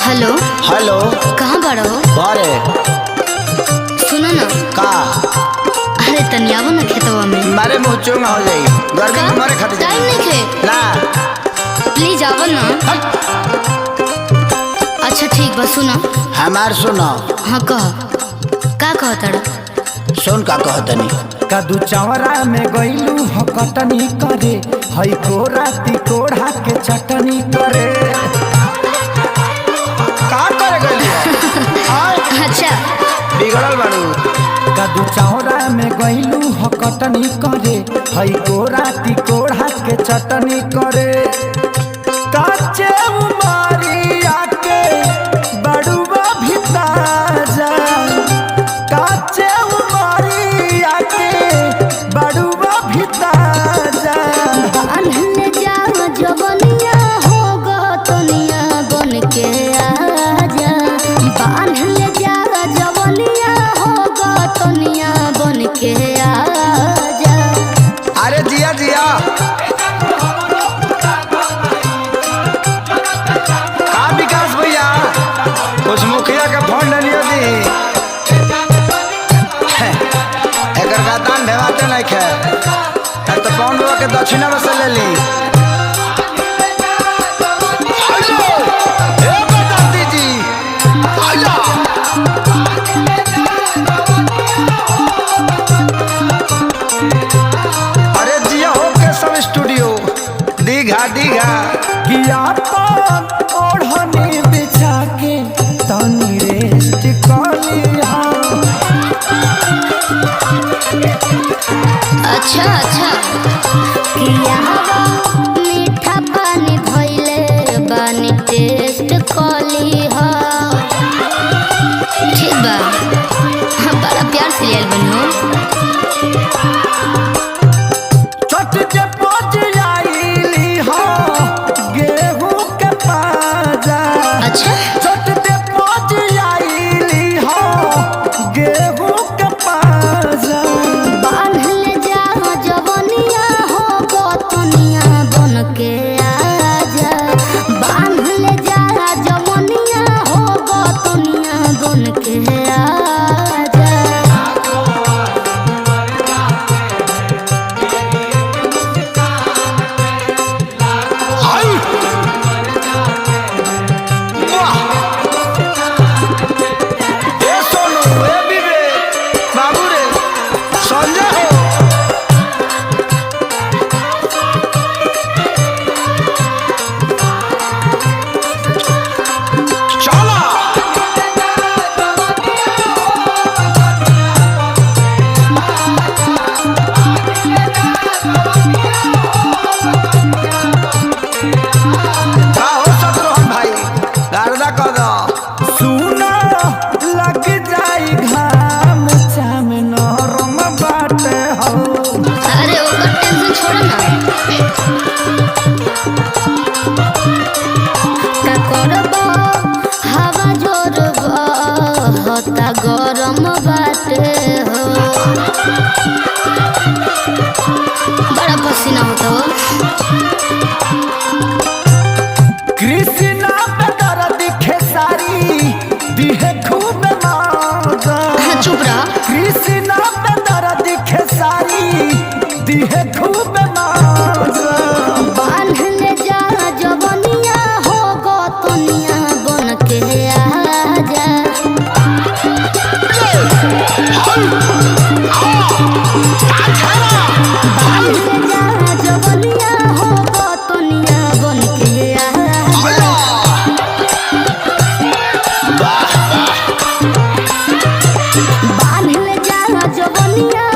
Hello hello. कहाँ बाड़ो? बारे सुनो ना। का अरे तनी आवो ना खेतवा में। मारे मुँह चूंगा हो जाई गर्मी में मारे खातिर टाइम नहीं खे ना। प्लीज आवो ना। अच्छा ठीक बा सुनो। हमार सुनो। हाँ कह का कहतड़? सुन का कहतनी। कदू चवरा में गईलू हो कटनी करे हई को राती कोढ़ा के चटनी करे। का करे गइली? अच्छा बिगड़ल बाड़ू। कदू चवरा में गईलू हो कटनी करे हई को राती कोढ़ा के चटनी करे। काचे उमारिया के बड़ुआ भिताजा काचे उमारिया के बड़ुआ भिताजा बांधले जाओ जवनिया होगा तनिया बन के आजा। बांधले जाओ जवनिया होगा तनिया बन के आजा। अरे जिया जिया का विकास भैया उस मुखिया के फोन डलियो दी। एकर का दान भेवाते नहीं खे तो कौन लोग के दक्षिणा में से ले ली। हेलो ए बताती जी आया। अरे जिया हो के सब स्टूडियो दीघा दीघा किया पान ओढ़नी बिछा के तनी रेस्ट कलिया। अच्छा अच्छा किया मीठा पानी भइले बानी टेस्ट कली हा। ठीक बा हाँ बड़ा प्यार से लियल बनो। चट के पच आईली हो गेहूं के पाजा। अच्छा चट के पच आईली हो गेहूं के पाजा। बांधले जाओ जवनिया होगा तनिया बन के आजा। बांधले जाओ जवनिया होगा तनिया बन के आजा। आई वाह ए सोनू ए विवेक बाबू रे संजय हो चला का हो शत्रुघ्न भाई गारदा कर दो। सुना लग जाई घाम चाम नरम बाटे हो। अरे ओकर टेंशन छोड़ो ना। का करबो हवा जोर होता गरम बाटे हो। बड़ा पसीना होता हो। कृष्णा पे दर्द खेसारी दिहे खूब माजा। चुप रह। कृष्णा पे दर्द खेसारी दिहे खूब माजा। बांधले जा जवनिया होगा तनिया बन के आजा। बांधले जा जवनिया होगा तनिया बन के आजा। बांधले जा जवनिया